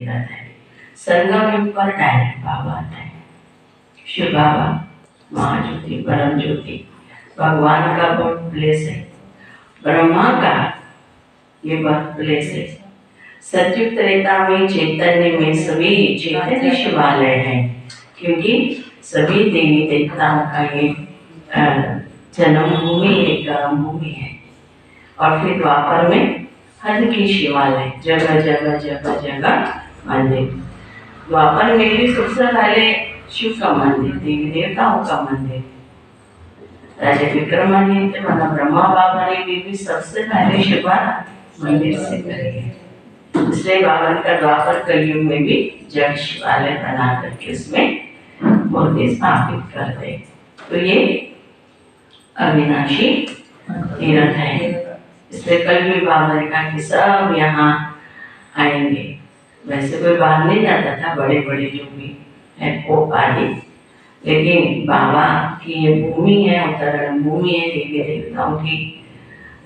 रहता है। संगम युग पर डायरेक्ट बाबा आता है। शिव बाबा महाज्योति परम ज्योति भगवान का बर्थ प्लेस है, ब्रह्मा का ये बर्थ प्लेस है। सतयुग त्रेता में चैतन्य में सभी चैतन्य शिवालय हैं, क्योंकि सभी देवी देवताओं का ये जन्मभूमि है, कर्म भूमि है। और फिर द्वापर में हर की शिवालय, जगह जगह जगह जगह मंदिर। द्वापर में भी सबसे पहले शिव का मंदिर, देवी देवताओं का मंदिर। राजा विक्रमादित्य मतलब ब्रह्मा बाबा ने भी सबसे पहले शिव मंदिर से करे, इसलिए बाबा का द्वापर कलयुग में भी जग शिवालय बना करके उसमें मूर्ति स्थापित कर दे। तो ये अविनाशी तीर्थ है, इसलिए कल भी बाबा ने कहा कि सब यहाँ आएंगे। वैसे कोई बाहर नहीं जाता था, बड़े बड़े जो भी है पोप आदि, लेकिन बाबा की ये भूमि है, अवतरण भूमि है देवी देवताओं की,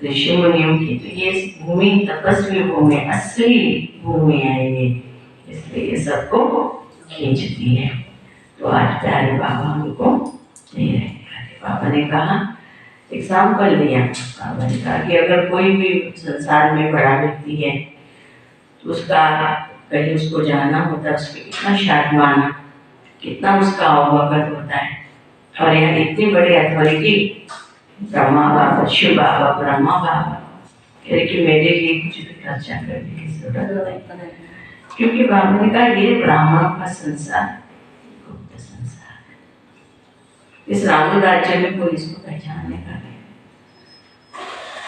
ऋषि मुनियों की। तो ये भूमि तपस्वी भूमि, असली भूमि है ये, इसलिए ये सबको खींचती है। तो आज प्यारे बाबा हमको नहीं रहे। बाबा ने कहा, एग्जाम्पल दिया, बाबा ने कहा कि अगर कोई भी संसार में बड़ा व्यक्ति है तो उसका कहीं उसको जाना होता है, उसको कितना शादमाना, कितना उसका अवगत होता है। और यहाँ इतनी बड़ी अथॉरिटी ब्रह्मा बाबा, शिव बाबा, ब्रह्मा बाबा कि मेरे लिए कुछ भी खर्चा करने की जरूरत नहीं, क्योंकि बाबा ने कहा ये ब्राह्मणों का संसार गुप्त संसार है। इस राम राज्य में कोई इसको पहचानने का नहीं,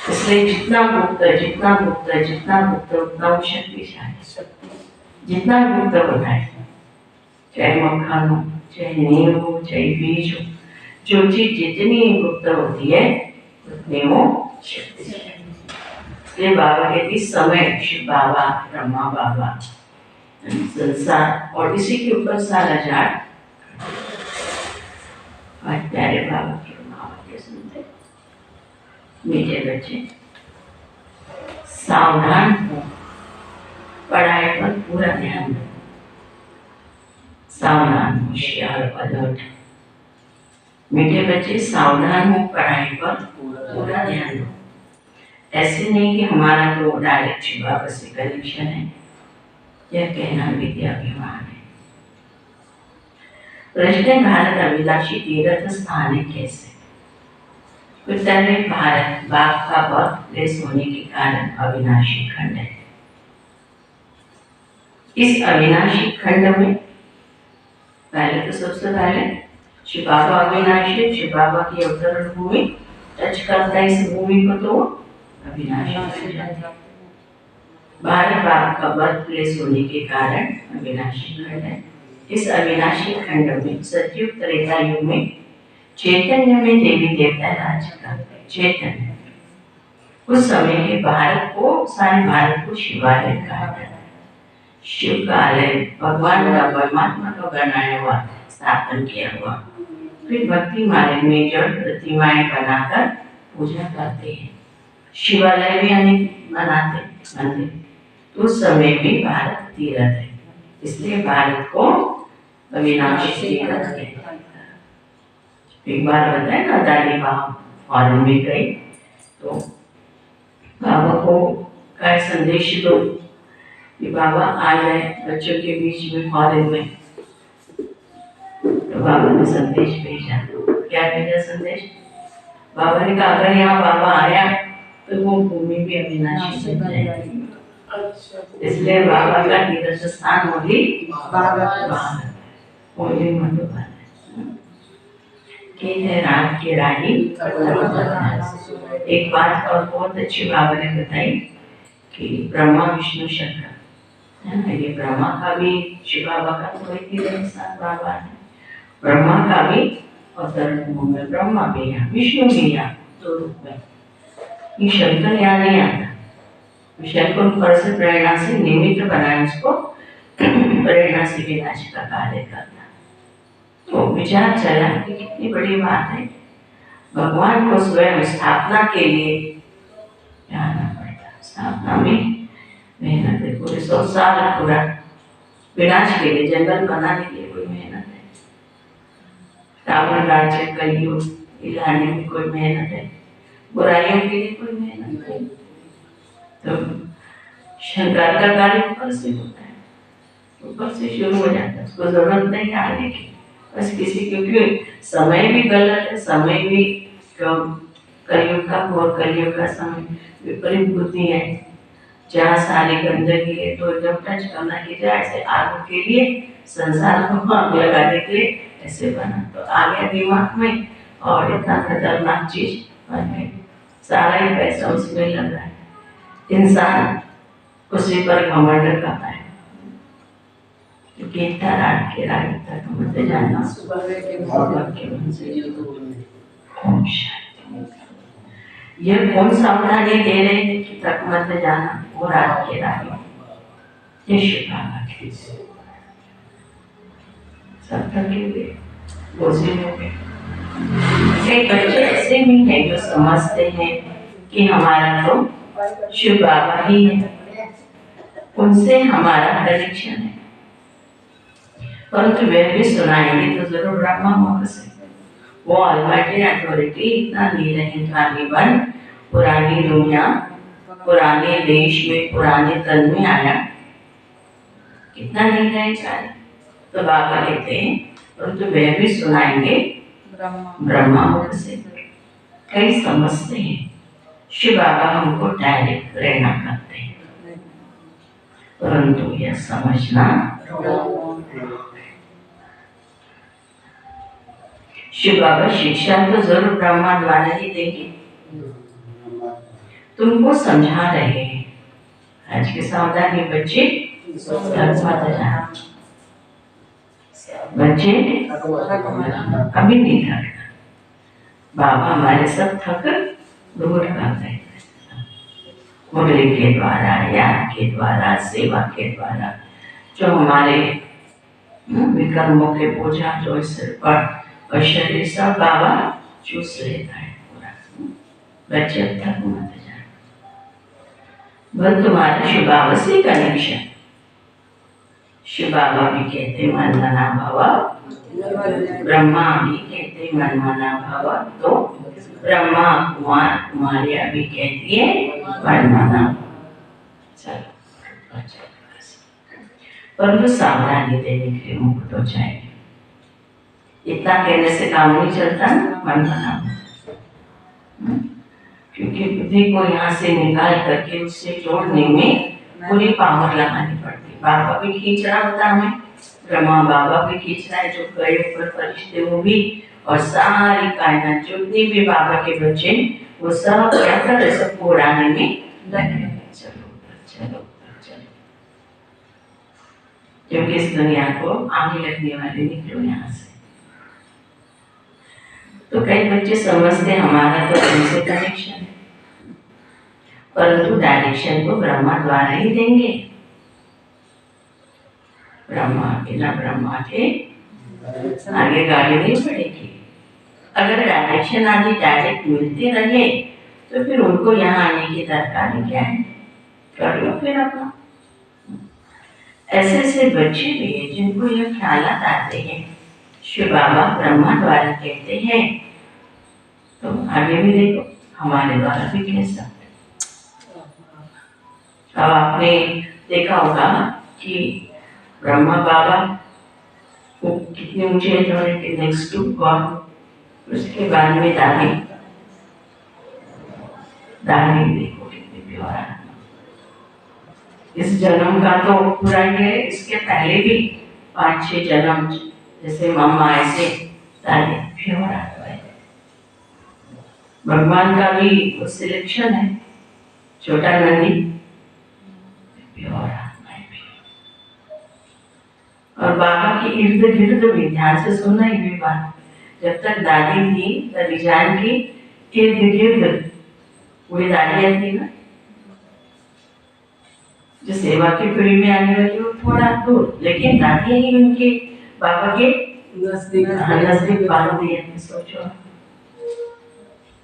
इसलिए जितना गुप्त जितना गुप्त जितना गुप्त उतना वो शक्तिशाली, जितना गुप्त बताए, चाहे मक्खन हो, चाहे नीम हो, चाहे बीज हो, जो चीज जितनी गुप्त होती है उतनी वो शक्तिशाली। इसलिए बाबा के इस समय शिव बाबा, ब्रह्मा बाबा, संसार और इसी के ऊपर सारा झाड़। आज प्यारे बाबा के बाबा सुनते, मीठे बच्चे सावधान हो, पढ़ाई पर पूरा ध्यान दो, सावधान होशियार अलर्ट। मीठे बच्चे सावधान हो, पढ़ाई पर पूरा ध्यान दो। ऐसे नहीं कि हमारा तो डायरेक्ट शिव बाबा से कनेक्शन है, यह कहना विद्याभिमान है। प्रश्न, भारत अभिलाषी तीर्थ स्थान है कैसे? उत्तर में भारत बाघ का बर्थ प्लेस होने के कारण अविनाशी खंड है। इस अविनाशी खंड में पहले तो सबसे पहले शिव बाबा अविनाशी, शिव बाबा की अवतरण भूमि टच करता है इस भूमि को, तो अविनाशी। भारत बाबा का बर्थ प्लेस होने के कारण अविनाशी खंड है। इस अविनाशी खंड में सतयुग त्रेता युग में चैतन्य में देवी देवता राज करते। चैतन्य उस समय के भारत को, सारे भारत को शिवालय कहा जाता है। शिव का आलय भगवान का, परमात्मा का बनाया हुआ, स्थापन किया हुआ। फिर भक्ति मार्ग में जड़ प्रतिमाएं बनाकर पूजा करते हैं। शिवालय भी अनेक बनाते मंदिर। उस समय भी भारत तीर्थ है, इसलिए भारत को अविनाशी तीर्थ कहते हैं। एक बार बताए ना, दादी बाबा फॉरेन में गई तो बाबा को क्या संदेश दो कि बाबा आ जाए बच्चों के बीच में फॉरेन में। तो बाबा ने संदेश भेजा। क्या भेजा संदेश? बाबा ने कहा अगर यहाँ बाबा आया तो वो भूमि भी अविनाशी बन जाएगी। इसलिए बाबा का तीर्थ स्थान होली होली मधुबन है, राम की रानी। एक बात और बहुत अच्छी बाबा ने बताई कि ब्रह्मा विष्णु शंकर है ना, ये ब्रह्मा का भी शिव बाबा का तो एक ही साथ बाबा है। ब्रह्मा का भी अवतरण भूमि, ब्रह्मा भी यहाँ, विष्णु भी यहाँ, दो रूप में। ये शंकर यहाँ नहीं आता, शंकर ऊपर से प्रेरणा से निमित्त बनाया, उसको प्रेरणा से विनाश का कार्य करना। तो विचार चला कि कितनी बड़ी बात है, भगवान को स्वयं स्थापना के लिए जाना पड़ता। स्थापना में मेहनत है, पूरे 100 साल पूरा विनाश के लिए, जंगल बनाने के लिए कोई मेहनत है। रावण राज्य कलयुग लाने में कोई मेहनत है, बुराइयों के लिए कोई मेहनत नहीं। तो शंकर का कार्य ऊपर से होता है, ऊपर से शुरू हो जाता है, उसको जरूरत नहीं है आने की। बस किसी, क्योंकि समय भी गलत है, समय भी कलयुग का और कलयुग का समय विपरीत बुद्धि है। जहाँ सारी गंदगी है तो एकदम टच करना की जाए, ऐसे आग के लिए संसार को आग लगाने के लिए ऐसे बना, तो आ गया दिमाग में और इतना खतरनाक चीज बन गई। सारा ही पैसा उसमें लग रहा है, इंसान उसी पर घमंड करता है। गीता रात के रात तक मत जाना, सुबह के मन से ये कौन सावधानी दे रहे हैं कि तक मत जाना, वो रात के रात ये शिकायत है। सब थके हुए बोझे हो गए। कई बच्चे ऐसे भी हैं जो समझते हैं कि हमारा तो शिव बाबा ही है, उनसे हमारा कनेक्शन है, परंतु वे भी सुनाएंगे तो जरूर ब्रह्मा मुख से। वो ऑलमाइटी अथॉरिटी इतना निरंकारी पुरानी दुनिया, पुराने देश में, पुराने तन में आया, कितना निरंकारी। तो बाबा कहते हैं परंतु वे भी सुनाएंगे ब्रह्मा मुख से। कई समझते हैं शिव बाबा हमको डायरेक्ट प्रेरणा करते हैं, परंतु यह समझना शिव बाबा शिक्षा तो जरूर ब्रह्मा द्वारा ही देंगे। तुमको समझा रहे हैं, आज के सावधानी बच्चे बच्चे अभी नहीं थकता, बाबा हमारे सब थक दूर करते हैं, मुरली के द्वारा, याद के द्वारा, सेवा के द्वारा, जो हमारे विकर्मों के पूजा जो सिर पर और शरीर सब बाबा चूस लेता है पूरा। बच्चे अब तक मत जाए, बस तुम्हारा शिव बाबा से कनेक्शन। शिव बाबा भी कहते मनमना भव, ब्रह्मा भी कहते मनमना भव, तो ब्रह्मा कुमार कुमारिया भी कहती है मनमना। चलो परंतु सावधानी देने के लिए मुक्त हो जाएगी। इतना कहने से काम नहीं चलता ना, मन बना, क्योंकि बुद्धि को यहाँ से निकाल करके उससे जोड़ने में पूरी पावर लगानी पड़ती है। बाबा भी खींच रहा होता हमें, ब्रह्मा बाबा भी खींच रहा है, जो गए ऊपर फरिश्ते वो भी, और सारी कायनात जितने भी बाबा के बच्चे वो सब क्या कर रहे, सबको उड़ाने में लगे। चलो चलो चलो, क्योंकि इस दुनिया को आगे लगने वाले निकलो यहाँ से। तो कई बच्चे समझते हमारा तो उनसे कनेक्शन है, परंतु डायरेक्शन तो ब्रह्मा द्वारा ही देंगे। ब्रह्मा बिना ब्रह्मा के आगे गाड़ी नहीं बढ़ेगी। अगर डायरेक्शन आदि डायरेक्ट मिलते रहे तो फिर उनको यहाँ आने की दरकार क्या है, कर लो फिर अपना। ऐसे ऐसे बच्चे भी हैं जिनको यह ख्याल आते हैं शिव बाबा ब्रह्मा द्वारा कहते हैं, तो आगे भी देखो हमारे द्वारा भी कह सकते। अब आपने देखा होगा कि ब्रह्मा बाबा वो कितने ऊंचे अथॉरिटी नेक्स्ट टू गॉड, उसके बाद में दानी देखो कितने प्यारा। इस जन्म का तो पूरा ही है, इसके पहले भी 5-6 जन्म जैसे मम्मा ऐसे दादी प्योर आत्मा है। भगवान का भी वो सिलेक्शन है, छोटा नंदी प्योर आत्मा है। और बाबा के इर्द गिर्द भी ध्यान से सुनना ही भी बात, जब तक दादी थी तभी जान की इर्द गिर्द वही दादियाँ थी ना, जो सेवा की पीढ़ी में आने वाली वो थोड़ा दूर, लेकिन दादी ही उनके बाबा के नजदीक बांध दिया। सोचो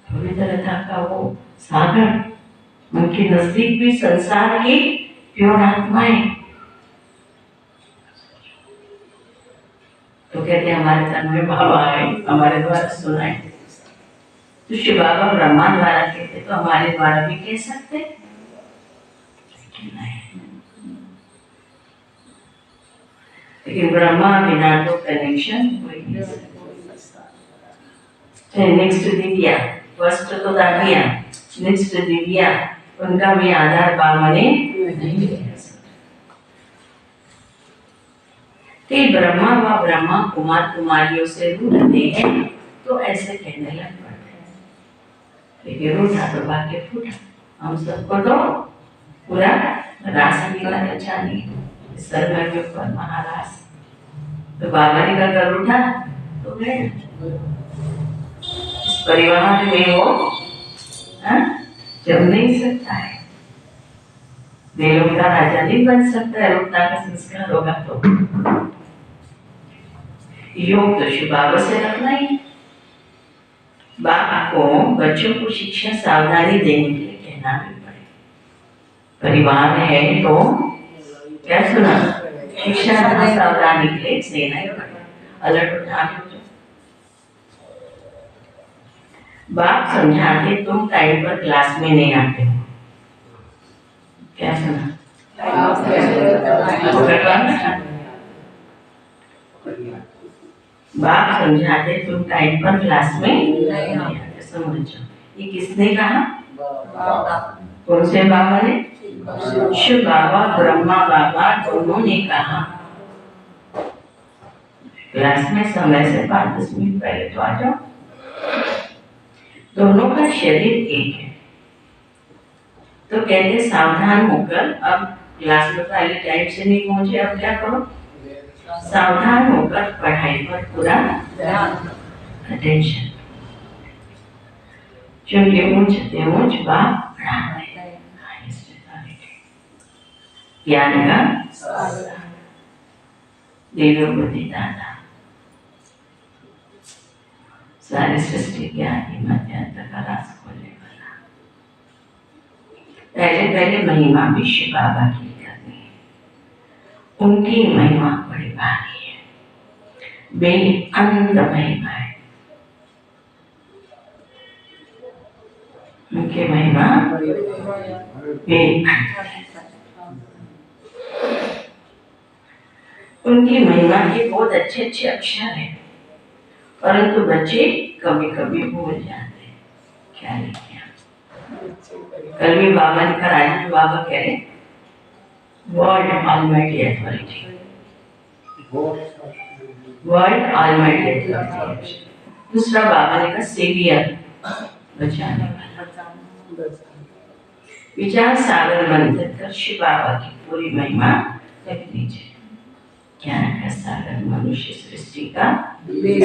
थोड़ी तरह का वो सागर उनके नजदीक भी संसार की प्योर आत्माएं। तो कहते हमारे तन में बाबा आए, हमारे द्वारा सुनाए। तो शिव बाबा ब्रह्मा द्वारा कहते तो हमारे द्वारा भी कह सकते लेकिन ब्रह्मा बिना तो कनेक्शन कोई नहीं सकता। नेक्स्ट दिव्या, फर्स्ट तो दादिया, नेक्स्ट दिव्या, उनका भी आधार बाबा ने नहीं दिया। ब्रह्मा व ब्रह्मा कुमार कुमारियों से रूठते हैं तो ऐसे कहने लग पड़ते हैं, लेकिन रूठा तो भाग्य फूटा। हम सबको तो पूरा रास निकला चाली सरवर के ऊपर महाराज, तो बाबा निकल कर रूठा तो गए। इस परिवार में वो जम नहीं सकता है, देलों का राजा नहीं बन सकता है, रूठता का संस्कार होगा तो। योग तो शिव बाबा से रखना ही। बाप को बच्चों को शिक्षा सावधानी देने के लिए कहना भी पड़े। परिवार है तो क्या सुना, शिक्षा सावधानी के लिए देना ही पड़े। अलर्ट उठा बाप समझाते तुम टाइम पर क्लास में नहीं आते हो, क्या सुना, बाप समझाते तुम टाइम पर क्लास में नहीं आते। समझो ये किसने कहा, कौन से बाबा ने, शिव बाबा ब्रह्मा बाबा दोनों ने कहा क्लास में समय से 5-10 मिनट पहले तो आ जाओ। दोनों का शरीर एक है, तो कहते सावधान होकर, अब क्लास में पहले टाइम से नहीं पहुंचे, अब क्या करो, सावधान होकर पढ़ाई पर पूरा अटेंशन। क्योंकि ऊंच बाप ज्ञान का देवोपति दादा, सारी सृष्टि ज्ञान मध्यांतर का राज खोलने वाला। पहले महिमा भी शिव बाबा की करनी है, उनकी महिमा बड़ी भारी है, बेअंत महिमा है उनकी महिमा बेअंत। उनकी महिमा के बहुत अच्छे अच्छे अक्षर हैं, परंतु बच्चे कभी कभी भूल जाते हैं क्या लिखे। कल भी बाबा ने कराया, बाबा कह रहे world almighty authority, world almighty authority. दूसरा बाबा ने कहा सेवियर, बचाने वाला। विचार सागर मंथन कर शिव बाबा की पूरी महिमा लिख लीजिए। ज्ञान का सागर मनुष्य सृष्टि का बीज,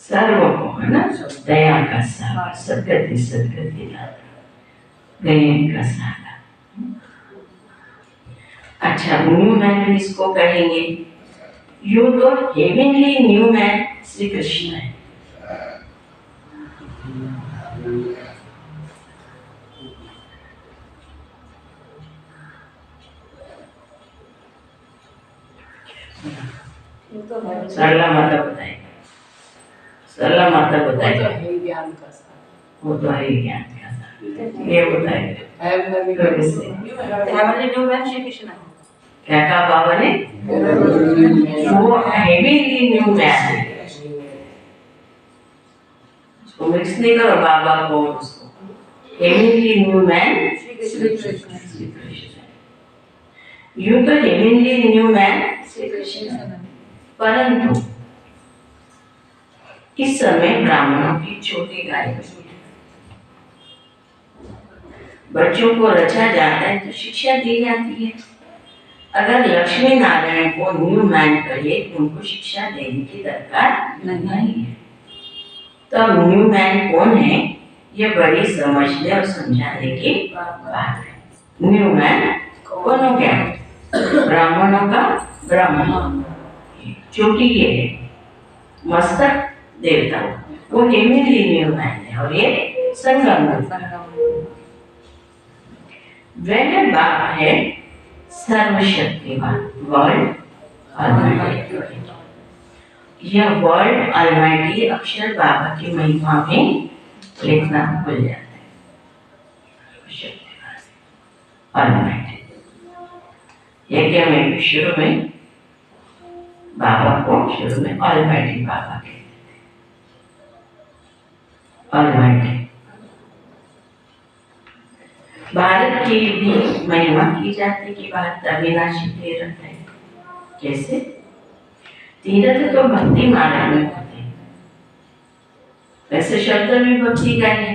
सर्व को है ना, दया का सागर, सदगति सदगति दाता, दया का सागर। अच्छा, न्यू मैन इसको कहेंगे, यू तो heavenly new man Shri Krishna है। सरला माता बताएगी, सरला माता बताएगी, वो तो है ज्ञान का सागर, वो तो है ज्ञान का सागर। ये बताएगी न्यू मैन श्री कृष्ण है। क्या कहा बाबा ने, वो हेवनली न्यू मैन है। उसको मिक्स नहीं करो बाबा को, उसको heavenly new man Shri Krishna. You तो heavenly new man Shri Krishna, परंतु इस समय ब्राह्मणों की छोटी गाय बच्चों को रचा जाता है तो शिक्षा दी जाती है। अगर लक्ष्मी नारायण को न्यू मैन कहे तो उनको शिक्षा देने की दरकार नहीं है। तो न्यू मैन कौन है, ये बड़ी समझने और समझाने की बात है। न्यू मैन कौन हो गया, ब्राह्मणों का ब्राह्मण, चोटी ये है, मस्तक देवता, वो हेवनली न्यू मैन है, और ये संगम। वह बाप है सर्वशक्तिवान, वर्ल्ड ऑलमाइटी। यह वर्ल्ड ऑलमाइटी अक्षर बाबा की महिमा में लिखना भूल जाते हैं। ऑलमाइटी यज्ञ में शुरू में बाबा को शुरू में ऑलमाइटी बाबा कहते थे। ऑलमाइटी भारत की भी महिमा की जाती कि भारत अविनाशी तीर्थ है। कैसे? तीर्थ तो भक्ति मार्ग में होते हैं, वैसे शब्द में भक्ति का है,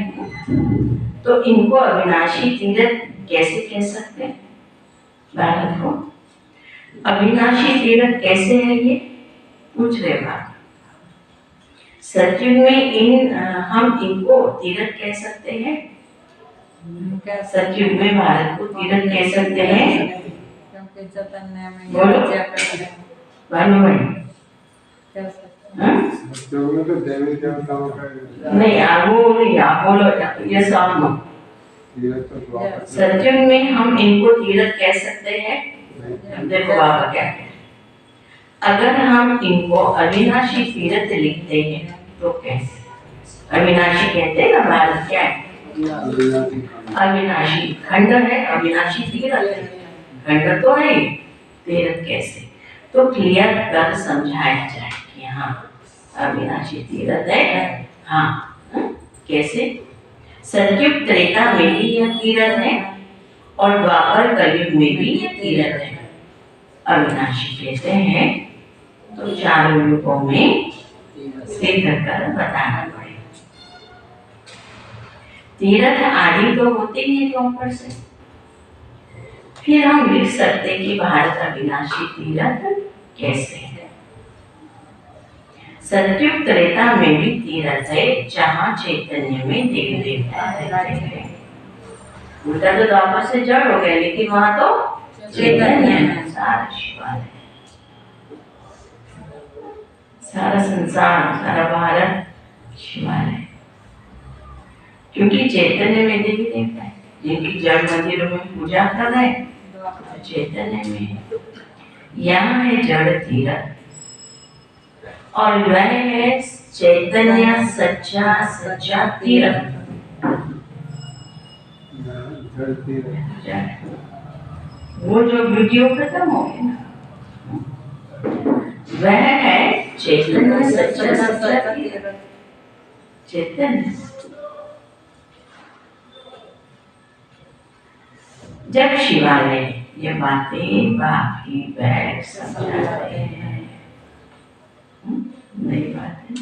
तो इनको अविनाशी तीर्थ कैसे कह सकते हैं? भारत को अविनाशी तीर्थ कैसे है ये पूछ रहे बात। सत्युग में हम इनको तीर्थ कह सकते हैं। सत्युग में भारत को तीर्थ कह सकते हैं क्योंकि चैतन्य में बोलो भानु तो देवी देवताओं का नहीं आगो या बोलो ये सामने सत्युग में हम इनको तीर्थ कह सकते हैं। देखो बाबा क्या कहते हैं, अगर हम इनको अविनाशी तीर्थ लिखते हैं तो कैसे? अविनाशी कहते हैं ना, भारत क्या है? अविनाशी खंड है, अविनाशी तीर्थ है, खंड तो है, तीर्थ कैसे? तो क्लियर कर समझाया जाए कि हाँ अविनाशी तीर्थ है। हाँ कैसे? सतयुग त्रेता में भी यह तीर्थ है और द्वापर कलयुग में भी यह तीर्थ है। अविनाशी कहते हैं तो चारों युगों में सिद्ध कर बताना पड़ेगा। तीर्थ आदि तो होते ही है द्वापर से, फिर हम लिख सकते कि भारत अविनाशी तीर्थ कैसे है। सतयुग त्रेता में भी तीर्थ है जहाँ चैतन्य में देवी देवता रहते हैं। उल्टा तो द्वापर से जड़ हो गया, लेकिन वहां तो चैतन्य है, सारा शिवालय, सारा संसार, सारा भारत शिवालय, क्योंकि चैतन्य में देवी देवता है। जिनकी जड़ मंदिरों में पूजा कर रहे तो चैतन्य में, यहाँ है जड़ तीर्थ और वह है चैतन्य सच्चा सच्चा तीर्थ। वो जो वीडियो खत्म हो गया ना, वह है चैतन्य सच्चा सच्चा तीर्थ। चैतन्य जब शिवालय ये बातें बाकी बैठ समझाते हैं, नई बात है,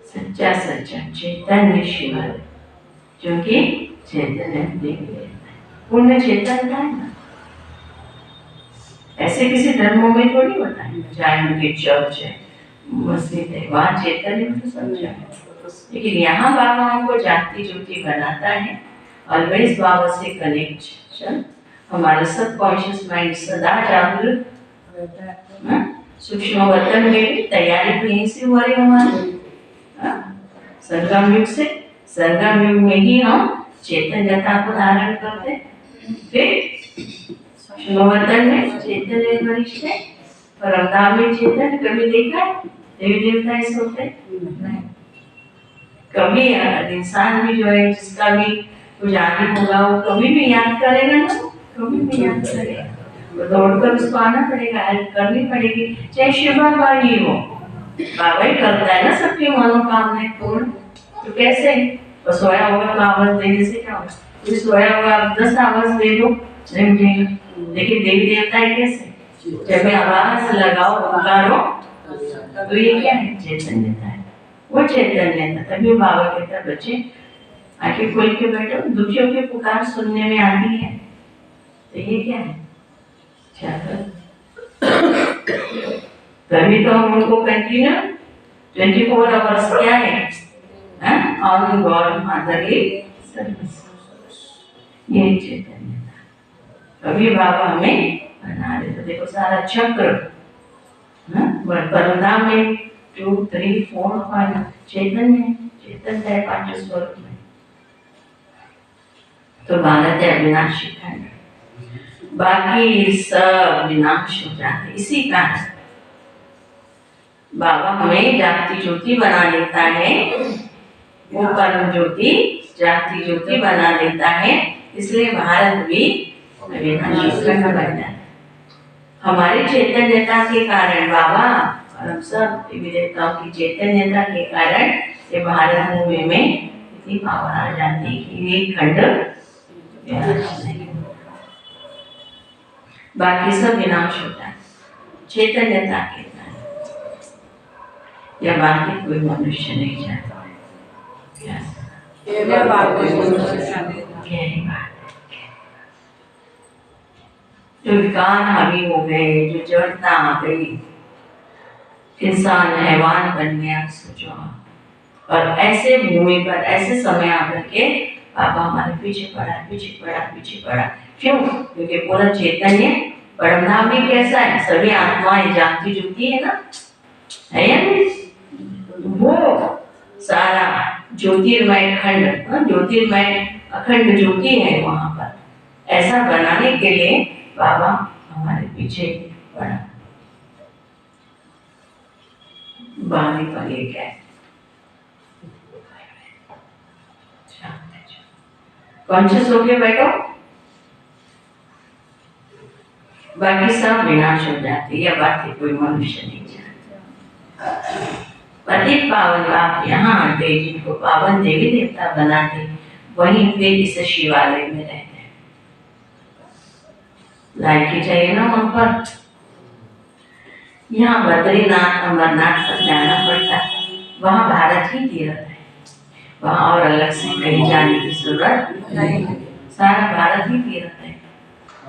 सच्चा सच्चा चैतन्य शिवालय, क्योंकि चैतन्य देवी पूर्ण चेतन है ना। ऐसे किसी धर्मों में थोड़ी होता है, चाहे उनकी चर्च है, मस्जिद है, वहाँ चैतन्य तो समझा है, लेकिन यहाँ बाबा हमको जागती ज्योति बनाता है। ऑलवेज बाबा से कनेक्शन, हमारा सबकॉन्शियस माइंड सदा जागृत, सूक्ष्म वतन में भी तैयारी तो यहीं से हो रही हमारी। संगम युग से, संगम युग में ही हम चैतन्यता को धारण करते, फिर सूक्ष्म वतन में चैतन्य वरिष्ठ है, परमधाम में चैतन्य। कभी देखा देवी देवता ऐसे होते नहीं। कभी इंसान भी जो है जिसका भी कुछ आदि होगा वो कभी भी याद करेगा ना, कभी भी याद करेगा, तो दौड़कर उसको आना पड़ेगा, हेल्प करनी पड़ेगी, चाहे शिव बाबा ही हो। बाबा ही करता है ना सबकी मनोकामनाएं पूर्ण। तो कैसे वो सोया होगा तो आवाज देने से क्या होगा? तो सोया होगा आप 10 आवाज दे दो नहीं उठेगा, लेकिन देवी देवता है कैसे? जब आवाज लगाओ पुकारो तो ये क्या है? चैतन्यता है, वो चैतन्यता। तभी बाबा कहता है बच्चे आंखें खोल के बैठो, दुखियों की पुकार सुनने में आती है। तो ये क्या है? तभी तो हम उनको कंटिन्यू 24 आवर्स क्या है ऑन गॉड मदरली सर्विस, ये चैतन्यता। कभी बाबा हमें बना रहे। तो देखो सारा चक्र परमधाम में 2, 3, 4, 5 चैतन्य, चैतन्य है 5 स्वरूप में। तो भारत है अविनाशी खंड। बाकी सब विनाश हो जाते। इसी कारण बाबा हमें जागती ज्योति बना देता है, वो परम ज्योति जागती ज्योति बना देता है। इसलिए भारत भी विनाश बन जाता है हमारी चैतन्यता के कारण। बाबा और हम सब देवी देवताओं की चैतन्यता के कारण ये भारत भूमि में इतनी पावर आ जाती है कि ये खंड विनाश नहीं होता, बाकी सब विनाश होता है चैतन्यता के कारण। या बाकी कोई मनुष्य नहीं चाहता है। जो विकार हावी हो गए, जो जड़ता आ गई, इंसान हैवान बन गया, सोचो। और ऐसे भूमि पर ऐसे समय आकर के बाबा हमारे पीछे पड़ा पीछे पड़ा पीछे पड़ा। क्यों? क्योंकि पूरा चैतन्य परमधाम भी कैसा है, सभी आत्माएं जागती जुगती है ना, है या नहीं? वो सारा ज्योतिर्मय खंड, ज्योतिर्मय अखंड ज्योति है वहां पर। ऐसा बनाने के लिए बाबा हमारे पीछे पड़ा। बानी पर एक है, कॉन्शियस होके बैठो, बाकी सब विनाश हो जाते। या बाकी कोई मनुष्य नहीं चाहता। पतित पावन आप यहाँ आते, जिनको पावन देवी देवता बनाते, वहीं पे इस शिवालय में रहते। लाइकी चाहिए ना वहां पर। यहाँ बद्रीनाथ अमरनाथ पर जाना पड़ता है, वहाँ भारत ही तीर्थ है, वहाँ और अलग से कहीं जाने की जरूरत नहीं। सारा भारत ही तीर्थ है,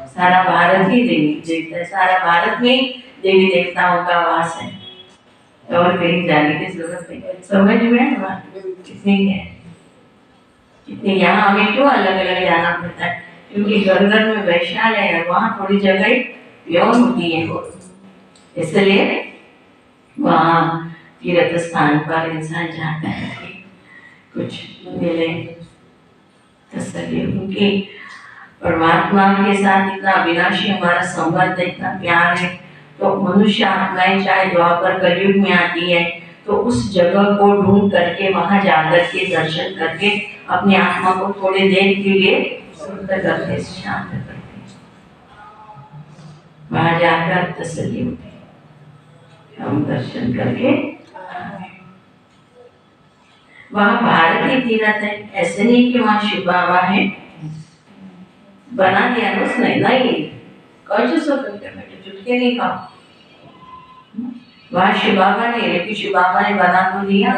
सारा भारत ही देवी देवता है, सारा भारत में देवी देवताओं का वास है, और कहीं जाने की जरूरत नहीं। समझ में है बात कितनी है? कितनी यहाँ हमें क्यों अलग अलग जाना पड़ता है? क्योंकि घर घर में वैशाल है, वहाँ थोड़ी जगह प्योर होती है, इसलिए वहाँ तीर्थ स्थान पर इंसान जाता है कि कुछ मिले तसल्ली। क्योंकि परमात्मा के साथ इतना अविनाशी हमारा संबंध है, इतना प्यार है, तो मनुष्य आत्माएं चाहे द्वापर कलयुग में आती है तो उस जगह को ढूंढ करके वहां जाकर के दर्शन करके अपनी आत्मा को थोड़ी देर के लिए शुद्ध करके शांत करते, वहां जाकर तसल्ली होती, हम दर्शन करके। वहां भारत ही तीर्थ है, ऐसे नहीं कि वहां शिव बाबा है, बना दिया ना उसने, नहीं कौन सा चुटके नहीं खाओ। वहां शिव बाबा ने, लेकिन शिव बाबा ने बना तो दिया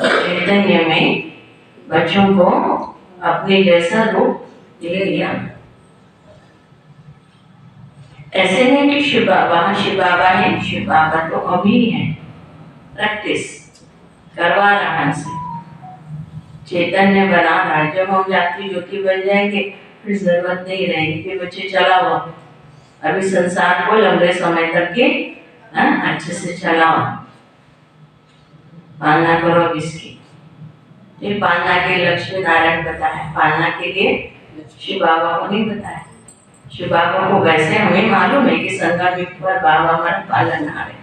चैतन्य में बच्चों को अपने जैसा रूप दे दिया। ऐसे नहीं कि शिव बाबा है, शिव बाबा तो अभी है, प्रैक्टिस करवा रहा हमसे, चैतन्य बना रहा। जब हम जागती ज्योति बन जाएंगे फिर जरूरत नहीं रहेगी कि बच्चे चलाओ, अभी संसार को लंबे समय तक के अच्छे से चलाओ, पालना करो अब इसकी। ये पालना के लक्ष्मी नारायण बताया, पालना के लिए शिव बाबा को नहीं बताया। शिव बाबा को वैसे हमें मालूम है कि संगम पर बाबा हमारा पालनहार है,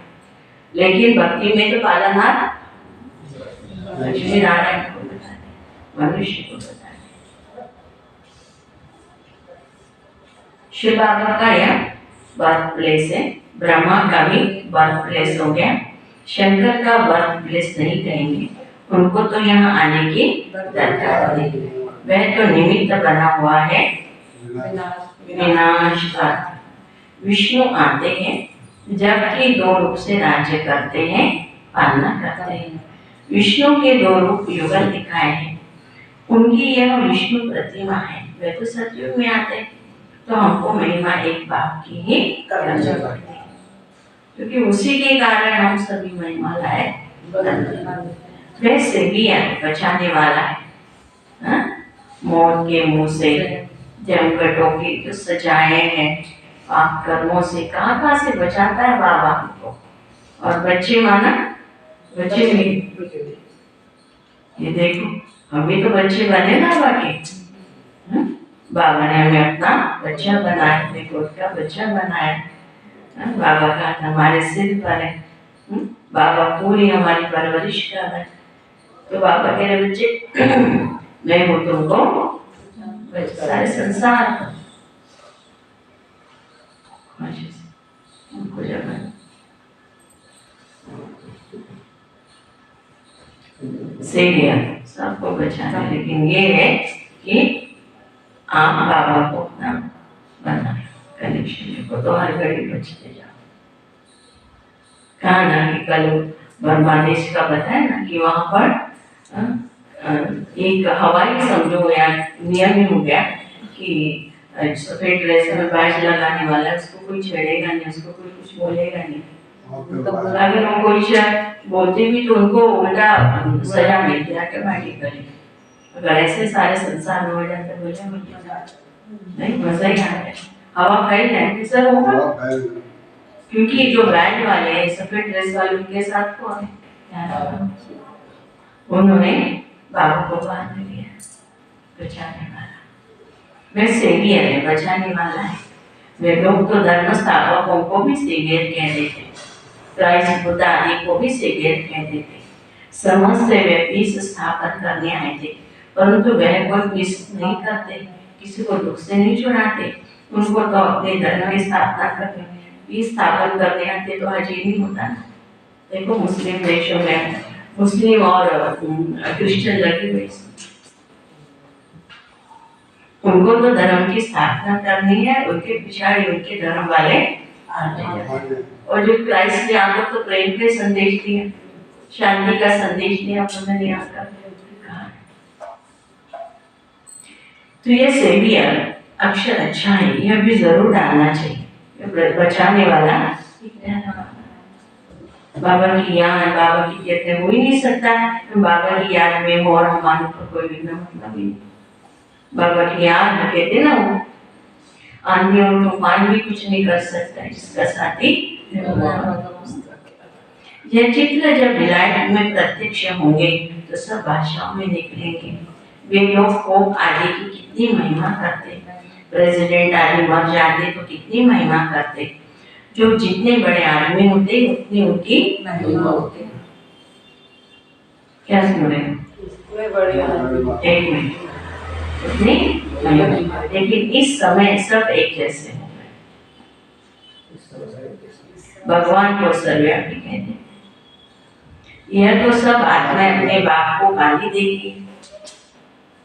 लेकिन भक्ति में तो पालनहार लक्ष्मी नारायण को बताया, मनुष्य को बताया। शिव बाबा का यह बर्थ प्लेस है, ब्रह्मा का भी बर्थ प्लेस हो गया, शंकर का बर्थ प्लेस नहीं कहेंगे, उनको तो यहाँ आने की दरकार नहीं, वह तो निमित्त बना हुआ है विनाश का। विष्णु आते हैं जबकि दो रूप से राज्य करते हैं, पालना करते हैं। विष्णु के दो रूप युगल दिखाए हैं, उनकी यह विष्णु प्रतिमा है। वे तो सतयुग में आते हैं, तो हमको महिमा एक बाप की ही करनी पड़ती है, क्योंकि उसी के कारण हम सभी महिमा लायक। वैसे भी बचाने वाला है, मौत के मुंह से, जमघटों के जो सजाए हैं पाप कर्मों से, कहाँ से बचाता है बाबा हमको। और बच्चे माना, बच्चे भी ये देखो, हम भी तो बच्चे बने ना बाबा के, बाबा ने हमें अपना बच्चा बनाया, अपने गोद का बच्चा बनाया। बाबा का हाथ हमारे सिर पर है। बाबा पूरी हमारी परवरिश कर रहे हैं। तो बाबा कह रहे बच्चे मैं हूँ तुमको सारे संसार उनको जब से लिया सबको बचाना, लेकिन ये है कि आप बाबा को अपना बनाए कनेक्शन को, तो हर घड़ी बचते जाओ। कहा ना कि कल बर्मादेश का बताया ना कि वहां पर एक हवाई समझो या नियम ही हो गया कि सफेद ड्रेस में बैज लगाने वाला उसको कोई छेड़ेगा नहीं, उसको कोई कुछ बोलेगा नहीं। अगर वो कोई बोलते भी तो उनको उल्टा सजा मिलती है ऑटोमेटिकली। अगर ऐसे सारे संसार में हो जाते बोले नहीं मजा ही आता है। हवा फैल जाए सर होगा, क्योंकि जो बैज वाले हैं सफेद ड्रेस वाले उनके साथ कौन है, उन्होंने बाबा को बांध लिया बचाने वाला। मैं सेवियर है, बचाने वाला है। वे लोग तो धर्म स्थापकों को भी सेवियर कह देते, क्राइस्ट बुद्ध आदि को भी सेवियर कह देते। समस्त वे पीस स्थापन करने आए थे, परंतु वह कोई पीस नहीं करते, किसी को दुख से नहीं छुड़ाते। उनको तो अपने धर्म की स्थापना करते, पीस स्थापन करने आते तो अजीब नहीं होता ना। देखो मुस्लिम देशों में मुस्लिम और क्रिश्चियन लगी हुई, उनको तो धर्म की स्थापना करनी है, उनके पिछाड़ी उनके धर्म वाले और जो क्राइस्ट ने आपको तो प्रेम के संदेश दिया, शांति का संदेश दिया, उन्होंने आकर कहा। तो ये सेवियर अक्षर अच्छा है, यह भी जरूर डालना चाहिए। बचाने वाला बाबा की याद, बाबा की कहते हो ही नहीं सकता है। बाबा की याद में हो और हमारे को कोई भी मतलब नहीं। बाबा की याद में कहते ना वो आंधी और तूफान भी कुछ नहीं कर सकता है जिसका साथी। यह चित्र जब विलायत में प्रत्यक्ष होंगे तो सब भाषाओं में निकलेंगे। वे लोग पोप आदि की कितनी महिमा करते, प्रेसिडेंट आदि मर जाते तो कितनी महिमा करते। जो जितने बड़े आदमी होते उतनी उनकी महिमा होती। क्या सुन रहे हो? एक मिनट, उतनी महिमा, लेकिन इस समय सब एक जैसे हो गए। भगवान को सर्वव्यापी कहते हैं। यह तो सब आत्मा अपने बाप को गाली देगी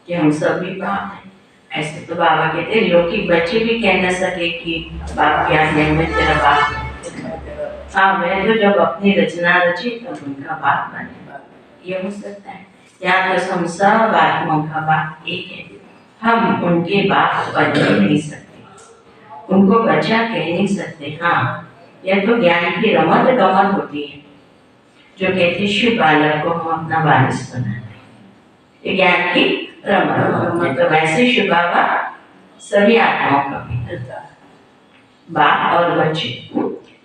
कि हम सभी बाप हैं। ऐसे तो बाबा कहते हैं लौकिक बच्चे भी कह न सके कि बाप की आज्ञा में तेरा बाप है। हाँ मैं तो जब अपनी रचना रची तब उनका बाप बने, ये हो सकता है। यहाँ तो हम सब आत्माओं का बाप एक है, हम उनके बाप बन नहीं सकते, उनको बच्चा कह नहीं सकते। हाँ यह तो ज्ञान की रमत गमत होती है, जो कहते शिव बालक को हम अपना वारिस बनाते, ये ज्ञान की रमत। तो वैसे शिव बाबा सभी आत्माओं का पिता, बाप और बच्चे।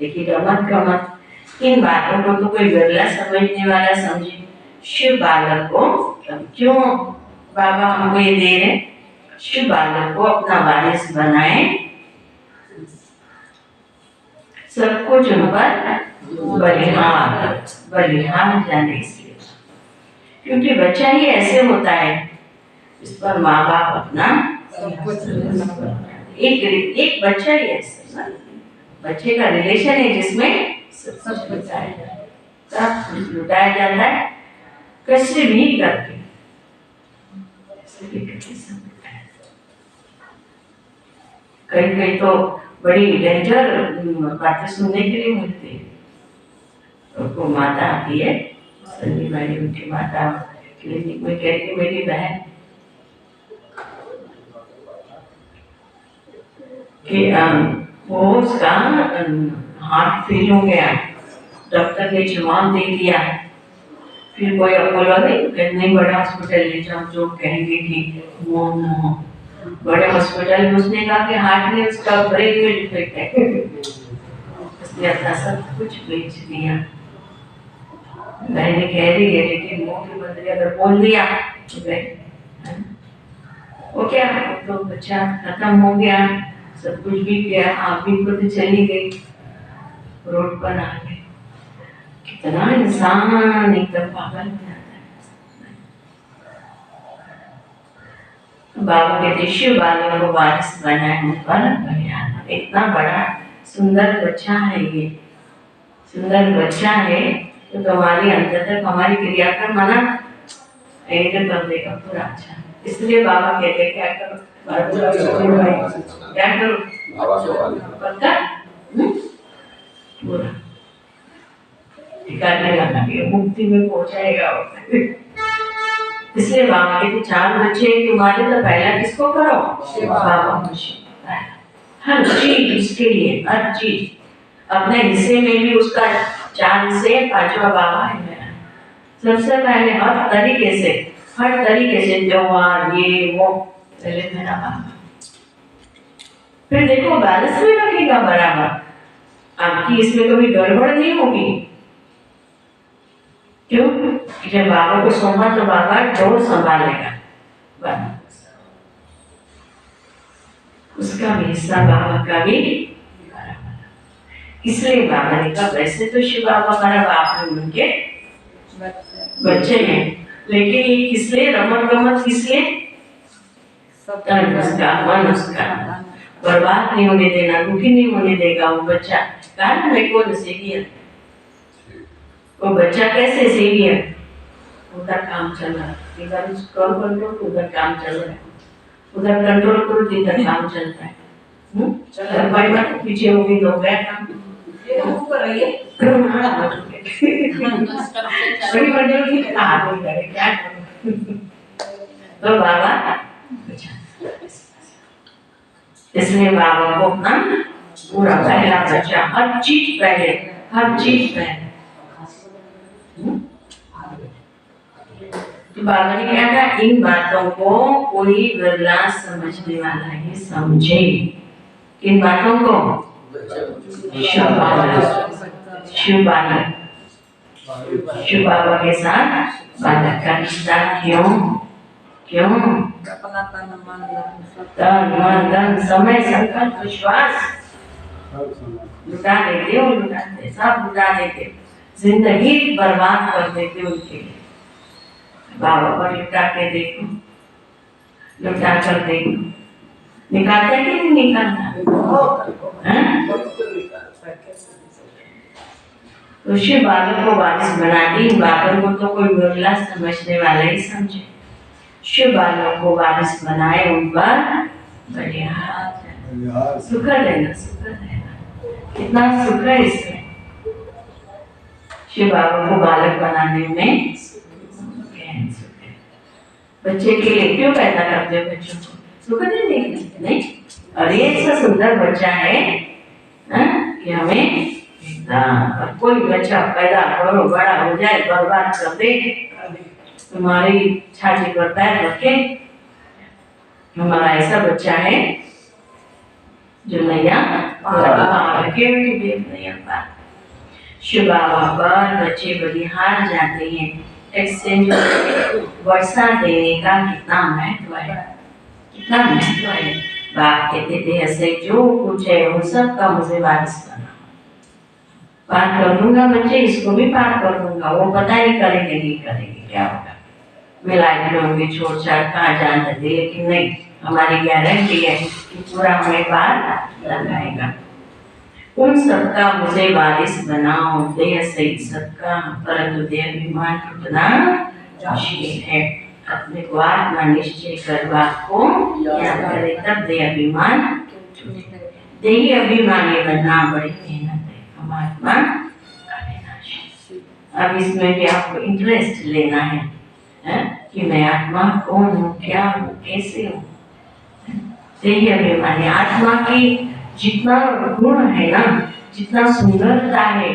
लेकिन रमत गमत इन बातों को तो कोई बिरला समझने वाला समझे। शिव बालक को क्यों बाबा हमको ये दे रहे, शिव बालक को अपना वारिस बनाए, सब कुछ उन पर बलिहार जाने, इसलिए क्योंकि बच्चा ही ऐसे होता है इस पर माँ बाप अपना एक बच्चा ही ऐसे, बच्चे का रिलेशन है जिसमें सब लुटाया जाता है, कैसे भी करके कहीं कहीं तो बड़ी डेंजर बातें सुनने के लिए मिलती है। तो माता आती है, संजीव भाई उनकी माता क्लिनिक में कह रही मेरी बहन कि वो उसका हार्ट फेल हो गया, डॉक्टर ने जवाब दे दिया। फिर कोई बोला नहीं बड़े हॉस्पिटल ले जाओ, जो कहेंगे कि वो बड़े हॉस्पिटल में उसने कहा कि हार्ट में उसका ब्रेन में डिफेक्ट है, उसने अपना सब कुछ बेच दिया। मैंने कह रही है लेकिन मुंह के बदले अगर बोल दिया तो वो क्या, तो बच्चा खत्म हो गया, सब कुछ भी गया, आप भी खुद चली गई, रोड पर आ गए। कितना इंसान एकदम पागल हो जाता है। बाबा कहते शिव बालक को वारिस बनाने पर बढ़िया, इतना बड़ा सुंदर बच्चा है ये, सुंदर बच्चा है तो तुम्हारी अंतर तक हमारी क्रिया कर मना एंटर कर देगा पूरा। अच्छा, इसलिए बाबा कहते हैं क्या करो, क्या करो पक्का पूरा मुक्ति में पहुंचाएगा। इसलिए बाबा के 4 बच्चे तुम्हारे, तो पहला किसको करो, बाबा को। हर चीज इसके लिए, हर चीज अपने हिस्से में भी उसका 4 हिस्से, 5वां बाबा है मेरा। सबसे पहले हर तरीके से त्योहार ये वो पहले मेरा बाबा, फिर देखो बैलेंस भी रखेगा बराबर, आपकी इसमें कभी गड़बड़ नहीं होगी। क्यों? जब बाबा को सौंपा तो बाबा डोर संभालेगा, उसका भी हिस्सा बाबा का भी बराबर। इसलिए बाबा ने कहा वैसे तो शिव बाबा हमारा बाप है, उनके बच्चे हैं, लेकिन ये किसलिए रमन गमन, किसलिए तन उसका, मन उसका बर्बाद नहीं होने देना, दुखी नहीं होने देगा वो बच्चा। कारण में कौन सेवियर, वो बच्चा कैसे सेवियर, उधर काम चल रहा है, इधर स्क्रॉल कंट्रोल, उधर काम चल रहा है, उधर कंट्रोल करो, इधर काम चल रहा है। चल भाई बात पीछे हो गई, हो गया काम, ये ऊपर रहिए बड़ी मंडल की हाथ में करे क्या करूं। तो बाबा इसलिए बाबा को अपना पूरा पहला बच्चा, हर चीज पहले, हर चीज पहले। तो बाबा ने क्या कहा, इन बातों को कोई विरला समझने वाला ही समझे। किन बातों को? शिव बालक, शिव बाबा के साथ बालक का रिश्ता क्यों क्यों, तन मन धन समय संकल्प विश्वास लुटा देते हो, लुटाते सब लुटा देते, जिंदगी बर्बाद कर देते उनके लिए। बाबा पर लुटा के देखो, लुटा कर देखो, निकालता कि नहीं निकालता? तो शिव बालक को वारिस बना दी। बालक को तो कोई विरला समझने वाला ही समझे। शिव बालक को वारिस बनाए, उन पर बढ़िया सुख लेना, सुख लेना, कितना सुख है इसमें। शिव बाबा को बालक बनाने में बच्चे के लिए क्यों पैदा करते हो, बच्चों को सुख देने के लिए नहीं। और ये ऐसा सुंदर बच्चा है कि हमें कोई बच्चा पैदा करो, बड़ा हो जाए, बर्बाद कर दे, तुम्हारी छाती पर पैर रखे। हमारा ऐसा बच्चा है जो नैया शिव बाबा पर बच्चे बलिहार जाते हैं। एक्सचेंज वर्षा देने का कितना महत्व है, कितना महत्व है। बाप कहते थे ऐसे जो कुछ है उन सब का मुझे वारिस करना, पार कर दूंगा बच्चे, इसको भी पार कर दूंगा, वो पता नहीं करेंगे नहीं करेंगे क्या होगा, मिलाए होंगे छोड़ छाड़ कहाँ जान देते, लेकिन नहीं, हमारी गारंटी है कि पूरा हमें पार लगाएगा। उन सबका मुझे वारिस बनाओ, देह सहित सबका, परंतु देह अभिमान टूटना मुश्किल है। अपने को आत्मा निश्चय कर बात को याद करे, तब देह अभिमान टूटे। देह अभिमानी बनना बड़ी मेहनत है, हम आत्मा अविनाशी। अब इसमें भी आपको इंटरेस्ट लेना है कि मैं आत्मा कौन हूँ, क्या हूँ, कैसे हूँ। देह अभिमानी, आत्मा की जितना गुण है ना, जितना सुंदरता है,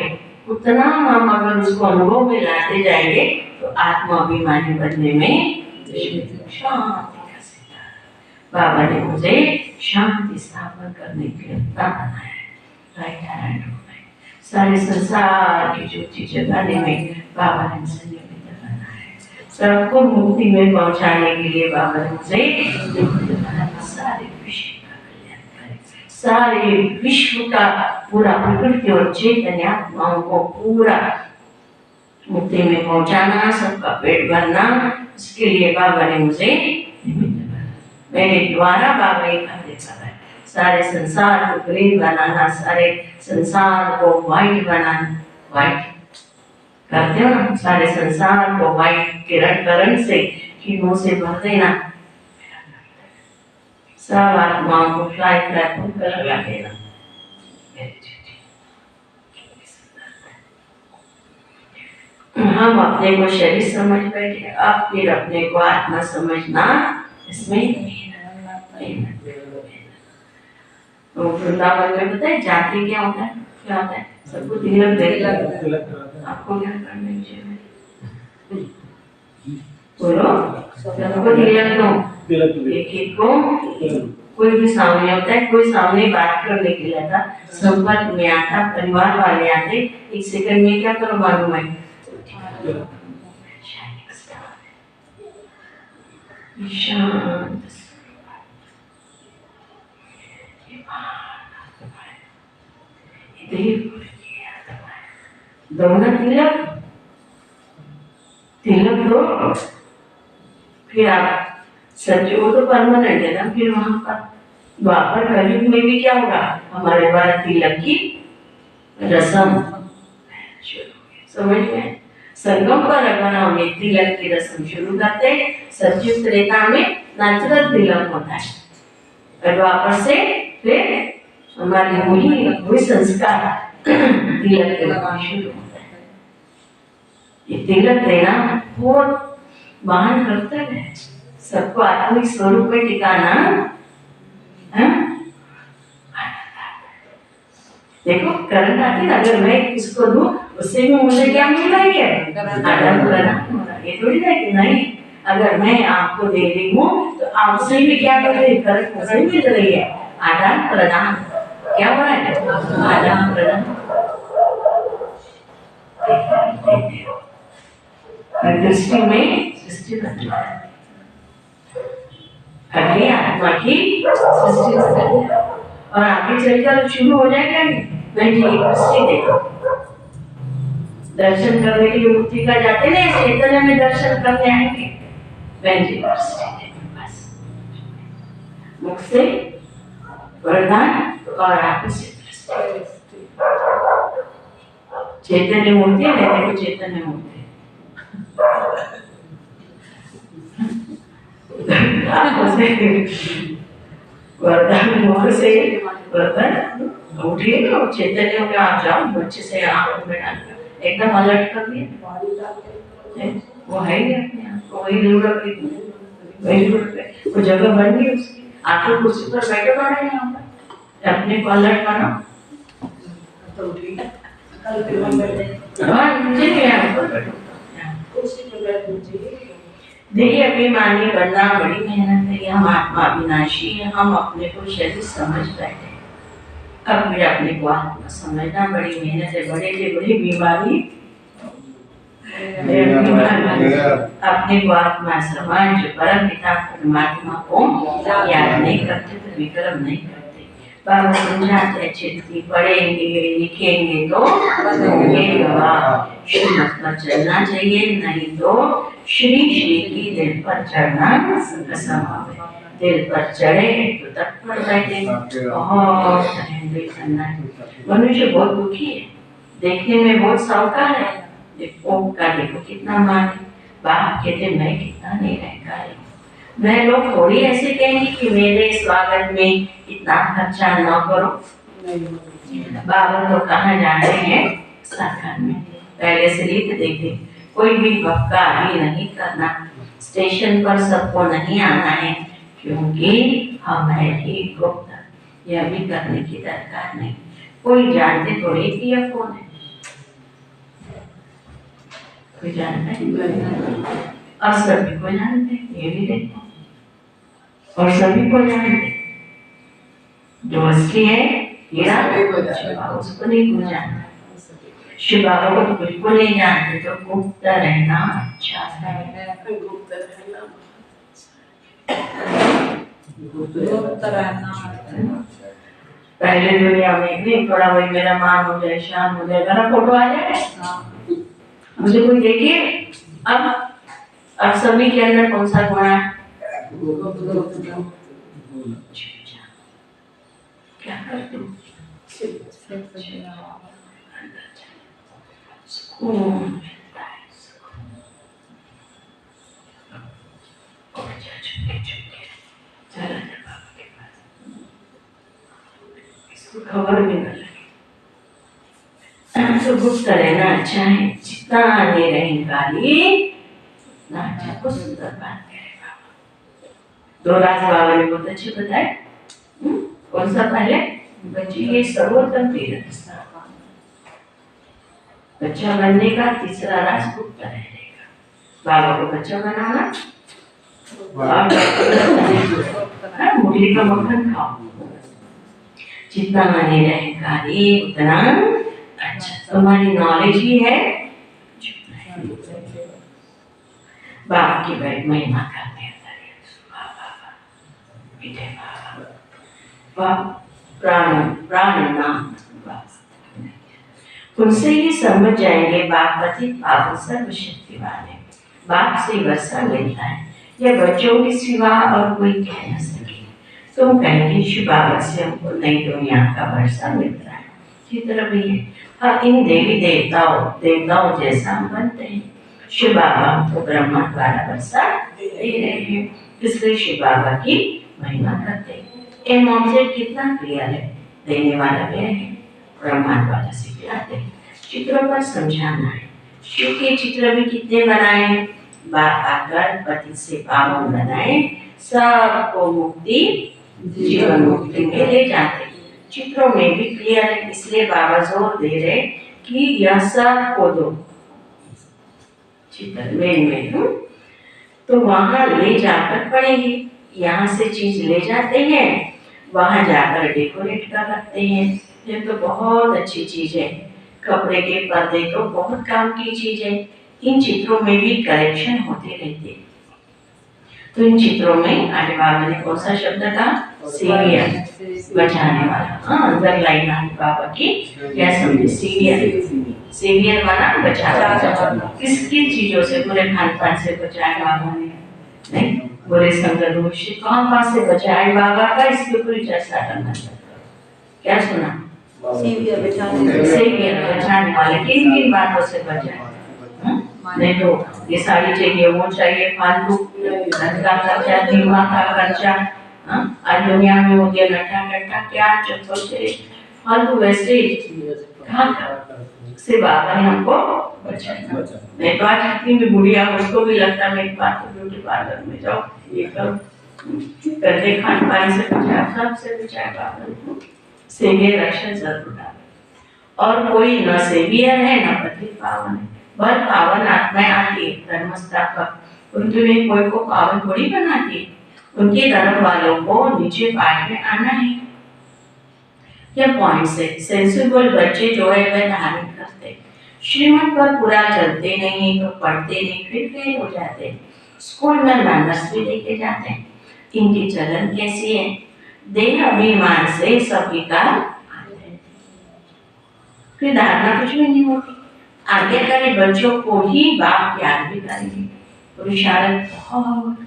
उतना हम अगर उसको अनुभव में लाते जाएंगे तो आत्माभिमानी बनने में शांति का सिद्धांत। बाबा ने मुझे शांति स्थापन करने के लिए बनाया है। सारे संसार की ज्योति जगाने में बाबा ने मुझे निमित्त बनाया है। सबको मुक्ति में पहुंचाने के लिए बाबा ने मुझे सारे विश्व का कल्याण करे, सारे विश्व का पूरा प्रकृति और चैतन्य आत्माओं को पूरा मुक्ति में पहुंचाना, सबका पेट भरना, उसके लिए बाबा ने मुझे मेरे द्वारा बाबा ये कार्य कर रहे हैं। सारे संसार को ग्रीन बनाना, सारे संसार को व्हाइट बनाना, व्हाइट करते हो ना, सारे संसार को व्हाइट किरण करण से किरणों से भर देना, सब आत्माओं को फ्लाई पर लगा देना। हम अपने को शरीर समझ बैठे, अब फिर अपने को आत्मा समझना इसमें तो वृंदावन में बताए जाति क्या होता है, क्या होता है, सबको तिलक दे, आपको क्या करना चाहिए, बोलो सबको तिलक दो, एक एक को कोई भी सामने होता है, कोई सामने बात करने के लिए आता, संपर्क में आता, परिवार वाले आते, एक सेकंड में क्या करो मालूम है, शांत दोनों तिलक तिलक दो, फिर आप सच वो तो परमानेंट है ना, फिर वहां पर द्वापर कलयुग में भी क्या होगा, हमारे द्वारा तिलक की रस्म समझ में, संगम पर अगर हम तिलक की रस्म शुरू करते हैं, सचिव त्रेता में नेचुरल तिलक होता है, और द्वापर से फिर हमारी वही संस्कार तिलक के बाद शुरू होता है। ये तिलक देना बहुत महान कर्तव्य है, सबको आत्मिक स्वरूप में टिकाना है? देखो करंट आती है, अगर मैं किसको दूं उससे भी मुझे क्या मिल रही है, आदान प्रदान। ये थोड़ी है कि नहीं, अगर मैं आपको दे रही हूँ तो आपसे भी क्या कर रही है, करंट मुझे मिल रही है, आदान प्रदान क्या हो रहा है, आदान प्रदान। दृष्टि में सृष्टि बनता है, अगली आत्मा की सृष्टि बनती है, और आगे चलकर शुरू हो जाएगा नहीं, दृष्टि देखो, दर्शन करने के लिए मूर्ति का जाते ना, चैतन्य में दर्शन करने आएंगे, दृष्टि देखो बस, मुख से वरदान और आंखों से दृष्टि। चैतन्य मूर्ति है, देखो चैतन्य मूर्ति वरदान मुख से वरदान उठिए तो चैतन्य में आप जाओ, बच्चे से आंखों में डालकर एकदम अलर्ट कर दिया, वो है ही अपने आप को, वही जरूरत वही जरूरत है, वो जगह बन गई उसकी, आंखों कुर्सी पर बैठे पड़े यहाँ पर, अपने को अलर्ट बनाओ तो उठिए, देखिए अभिमानी बनना बड़ी मेहनत है, हम आत्मा अविनाशी है, हम अपने को शरीर समझ बैठे, अब फिर अपने को आत्मा समझना बड़ी मेहनत है, बड़े से बड़ी बीमारी अपने को आत्मा समझ, परम पिता परमात्मा को याद नहीं करते तो विक्रम नहीं करते। बाबा समझाते चिट्ठी पढ़ेंगे लिखेंगे तो होंगे गवाह, श्रीमत पर चलना चाहिए, नहीं तो श्री श्री की दिल पर चढ़ना असंभव है, दिल पर चढ़े तो तक पर बैठे, बहुत करना है। मनुष्य बहुत दुखी है, देखने में बहुत सावकार है, देखो कितना माने, बाप कहते मैं कितना नहीं रहता है, मैं लोग थोड़ी ऐसे कहेंगे कि मेरे स्वागत में इतना खर्चा न करो, बाबा तो कहाँ जा रहे हैं साकार में, पहले से लिख देते, कोई भी बक्का भी नहीं करना, स्टेशन पर सबको नहीं आना है, क्योंकि हम है ही गुप्त, यह भी करने की दरकार नहीं, कोई जानते थोड़ी कि यह कौन है, कोई जानता है, और सभी को जानते, ये भी देखो, और सभी को जानते, जो असली है हीरा उसको नहीं कोई जानता, शिव बाबा को तो बिल्कुल नहीं जानते, तो गुप्त रहना अच्छा। अच्छा है। गुप्त रहना। पहले दुनिया में नहीं थोड़ा वही मेरा मान हो जाए, शान हो जाए, मेरा फोटो आ जाए, मुझे कोई देखिए। अब सभी के अंदर कौन सा गुण है? क्या करते हो? सुकून मिलता है, और चला जा बाबा के पास, इसको खबर भी न लगे। तो गुप्त रहना अच्छा है, जितना निरहंकारी ना अच्छा को सुंदर बात करे बाबा। दो राज बाबा ने बहुत अच्छे बताए। कौन सा? पहले बच्चे के सर्वोत्तम तीर्थ स्थान, बच्चा बनने का तीसरा राज गुप्त रहने का। बाबा को बच्चा बनाना, मुरली का मक्खन खाओ, जितना निरहंकारी उतना अच्छा। तुम्हारी नॉलेज ही है, बाबा की बड़ी महिमा करते हैं। प्राण नाम उनसे ही समझ जाएंगे बाप पतित पावन सर्वशक्तिवान है। बाप से वर्षा मिलता है, यह बच्चों के सिवा और कोई कह न सके। तुम कहेंगे शिव बाबा से हमको नई दुनिया का वर्षा मिल रहा है, चित्र भी है। हाँ, इन देवी देवताओं जैसा हम बनते हैं। शिव बाबा हमको ब्रह्मा द्वारा वर्षा दे रहे हैं, इसलिए शिव बाबा की महिमा करते हैं। एम ऑब्जेक्ट कितना क्लियर है, देने वाला भी है, ब्रह्मा द्वारा सिखाते हैं। चित्रों पर समझाना है। शिव के चित्र भी कितने बनाए हैं, बाप आकर पति से पावन बनाए, सबको मुक्ति जीवन मुक्ति में ले जाते। चित्रों में भी क्लियर है, इसलिए बाबा जोर दे रहे कि यह सब को दो चित्र में तो वहां ले जाकर पड़ेगी। यहाँ से चीज ले जाते हैं, वहां जाकर डेकोरेट कर रखते हैं। ये तो बहुत अच्छी चीज है। कपड़े के पर्दे तो बहुत काम की चीज है। इन चित्रों में भी करेक्शन होते रहते। तो इन चित्रों में आगे बाबा ने कौन सा शब्द कहा? सीरियर, बचाने वाला। हाँ, अंदर लाइन आने बाबा की क्या समझे? सीरियर माना बचाना। किस किन चीजों से? बुरे खान पान से बचाए बाबा ने, नहीं बुरे संगत से कहाँ से बचाए बाबा का, इसके ऊपर चर्चा करना चाहता। क्या सुना? सीवियर बचाने वाले किन किन बातों से बचाए? नहीं तो ये साड़ी चाहिए, वो चाहिए, फालतू का खर्चा, दिमाग का खर्चा। आज दुनिया में हो गया नट्टा कट्टा, क्या चक्कर से फालतू वैसे से बाबा ने हमको बचाया। नहीं तो आज कितनी भी बुढ़िया, उसको भी लगता है मेरी बात ब्यूटी पार्लर में जाओ, ये करो, करते खान पान से बचाया, सबसे बचाया बाबा। सेवियर रक्षण जरूर डाले। और कोई न सेवियर है न पतित पावन है, बल पावन आत्माएं आती है धर्मस्थापक, उनके लिए कोई को पावन थोड़ी बनाती है। उनके धर्म वालों को नीचे पाठ में आना है। यह पॉइंट से सेंसिबल बच्चे जो है वह धारण करते, श्रीमत पर पूरा चलते नहीं तो पढ़ते नहीं, फिर फेल हो जाते। स्कूल में मैनर्स भी लेके जाते हैं। इनकी चलन कैसी है? देह अभिमान से सभी का फिर धारणा कुछ भी नहीं होती। आगे करे बच्चों को ही बाप याद भी करेंगे। पुरुषार्थ बहुत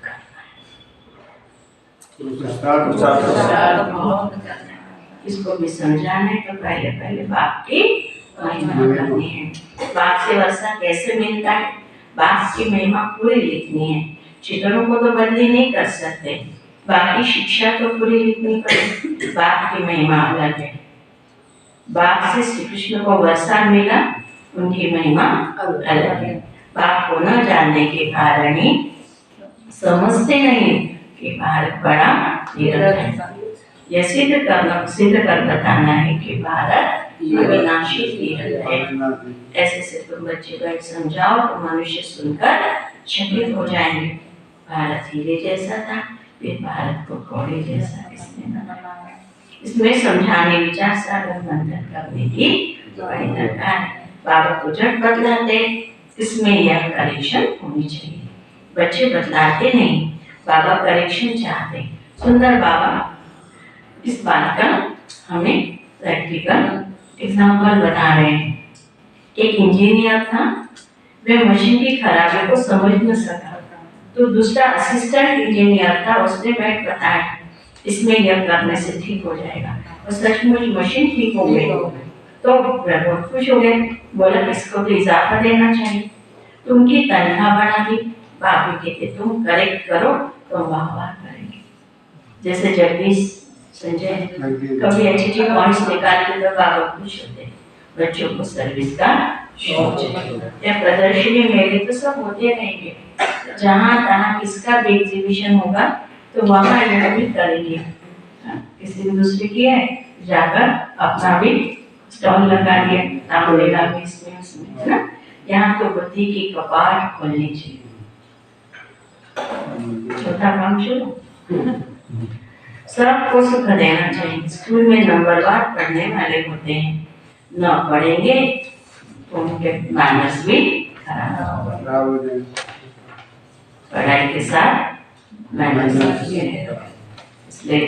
करना है, इसको भी समझाना है। तो पहले पहले बाप की महिमा करनी है। बाप से वर्षा कैसे मिलता है? बाप की महिमा पूरी लिखनी है। चित्रों को तो बदली नहीं कर सकते, बाकी शिक्षा तो पूरी लिखनी पड़ेगी। बाप की महिमा अलग है। बाप से श्री कृष्ण को वर्षा मिला, उनकी महिमा अलग है। बाप को न जानने के कारण ही समझते नहीं कि भारत बड़ा निरंतर है। यह सिद्ध कर बताना है कि भारत अविनाशी तीर्थ है। ऐसे से तुम बच्चे बैठ समझाओ तो मनुष्य सुनकर चकित हो जाएंगे। भारत हीरे जैसा था, फिर भारत को घोड़े जैसा किसने बनाया। इसमें समझाने विचार सागर मंथन करने की बड़ी दरकार है। बाबा को झट बदलाते, इसमें यह करेक्शन होनी चाहिए। बच्चे बतलाते नहीं, बाबा करेक्शन चाहते। सुंदर बाबा इस बात का हमें प्रैक्टिकल एग्जाम्पल बता रहे हैं। एक इंजीनियर था, वह मशीन की खराबी को समझ न सका, तो दूसरा असिस्टेंट इंजीनियर था, उसने वह बताया इसमें यह करने से ठीक हो जाएगा, और सचमुच मशीन ठीक हो गई। तो वह बहुत खुश हो गए, बोला इसको तो इजाफा देना चाहिए, तो उनकी तनख्वाह बढ़ा दी। बाबू कहते तुम करेक्ट करो तो वाह वाह करेंगे। जैसे जगदीश संजय कभी अच्छी पॉइंट्स निकालते तो बाबा खुश होते। बच्चों को सर्विस का शौक है। प्रदर्शनी मेले तो सब होते रहेंगे, जहाँ तहाँ किसका भी एग्जीबिशन होगा तो वहाँ यह भी करेंगे। किसी भी दूसरे की है जाकर अपना भी स्टॉल लगा दिया, नाम लेगा भी इसमें उसमें, है ना। यहाँ तो बुद्धि की कपाट खोलनी चाहिए। चौथा काम शुरू। सबको सुख देना चाहिए। स्कूल में नंबरवार पढ़ने वाले होते हैं, न पढ़ेंगे तो उनके मैनर्स भी खराब हो जाएंगे। पढ़ाई के साथ मैनर्स भी है, इसलिए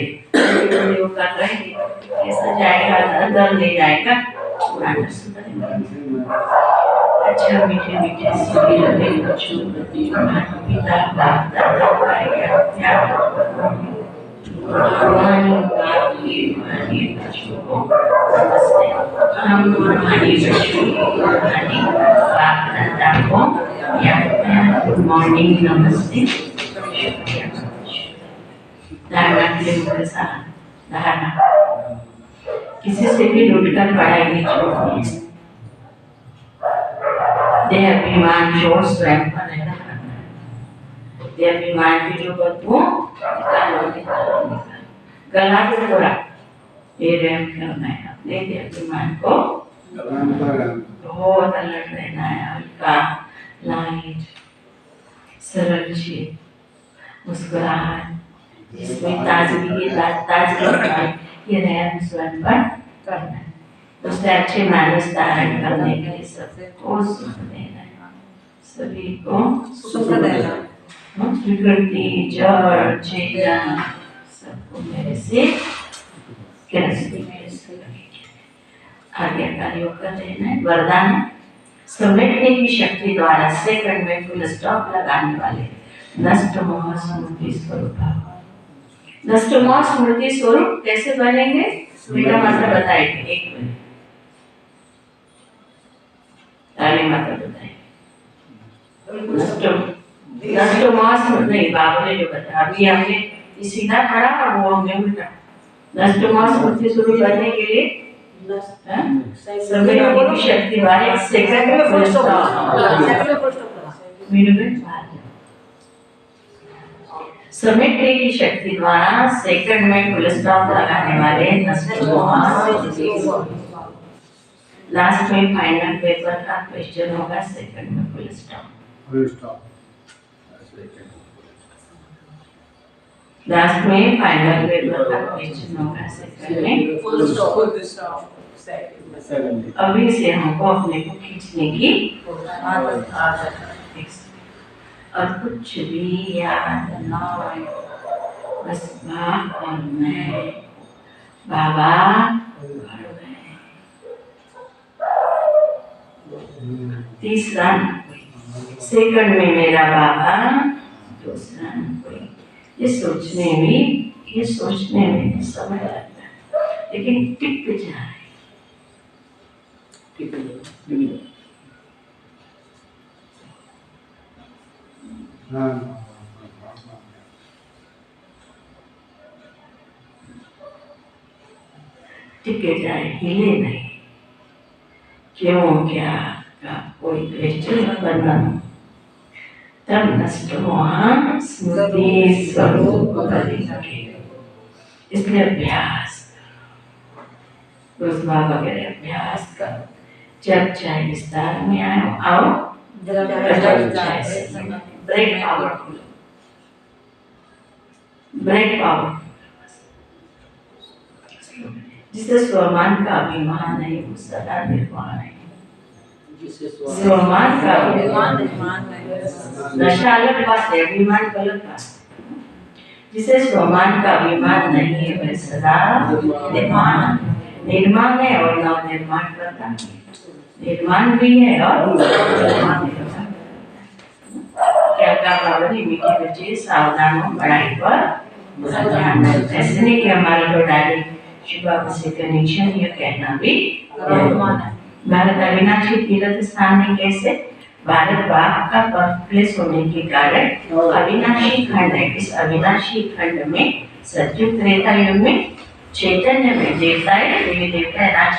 योग कर रहे हैं। कैसा जाएगा, दर ले जाएगा, मैनर्स सुधरेंगे। अच्छा मीठे मीठे सीखे लगे बच्चों पिता बाप दादा भाई हम गुड मॉर्निंग नमस्ते धारणा। किसी से भी लुटकर पढ़ाई नहीं छोड़नी है। देहाभिमान छोड़ स्वयं पर रहना करना है। देहाभिमान की जो बदबू गला को थोड़ा ये रैम करना है। अपने देहाभिमान को बहुत अलर्ट रहना है। हल्का लाइट सरल चीज मुस्कुराहट जिसमें ताजगी ये रहन स्वयं पर करना है। दूसरे अच्छे मैनर्स धारण करने के लिए सबको सुख देना है, सभी को सुख देना। प्रकृति जड़ चेतन सबको मेरे से आज्ञाकारी होकर रहना है। वरदान समेटने की शक्ति द्वारा सेकंड में फुल स्टॉप लगाने वाले नष्ट मोह स्मृति स्वरूप। नष्ट मोह स्मृति स्वरूप कैसे बनेंगे बेटा माता बताएंगे। एक मिनट माता बताएंगे। नष्ट मोह स्मृति नहीं, बाबू ने जो बताया अभी हमने सीधा खड़ा और वो हमने उल्टा। नष्ट मोह स्मृति स्वरूप बनने के लिए समेटने की शक्ति वाले सेकंड में फुल स्टॉप समेटने की शक्ति द्वारा सेकंड में फुल स्टॉप लगाने वाले नष्ट मोह। लास्ट में फाइनल पेपर का क्वेश्चन होगा सेकंड में फुल स्टॉप। लास्ट में फाइनल पेपर का क्वेश्चन होगा सेकंड में फुल स्टॉप। अभी से हमको अपने को खींचने की आदत है। और कुछ भी याद न आए, बस बाप और मैं बाबा तीसरा सेकंड में मेरा बाबा, दूसरा ये सोचने में समय लगता है, लेकिन टिक जाए। टिके जाए, हिले नहीं। क्यों क्या का कोई क्वेश्चन बंधन तब नष्ट मोह स्मृति स्वरूप बनेंगे। इसलिए अभ्यास रोजमा वगैरह अभ्यास करो। जब चाहे विस्तार में आओ ब्रेक पावरफुल जिसे स्वमान का अभिमान है वो सदा निर्वाण है। स्वमान का अभिमान अभिमान में नशा अलग बात है, अभिमान गलत बात है। जिसे स्वमान का अभिमान नहीं है वह सदा निर्माण है और नव निर्माण करता है। निर्माण भी है और निर्माण भी करता है। क्या क्या बाबरी मीठे बच्चे सावधान हो, पढ़ाई पर पूरा ध्यान दें। ऐसे नहीं कि हमारा तो डायरेक्ट शिव बाबा से कनेक्शन ये कहना भी भारत अविनाशी तीर्थ स्थान है। कैसे? भारत बाप का बर्थ प्लेस होने के कारण अविनाशी खंड है। इस अविनाशी खंड में सतयुग त्रेता युग में चैतन्य में देवताएं देवी देवता राज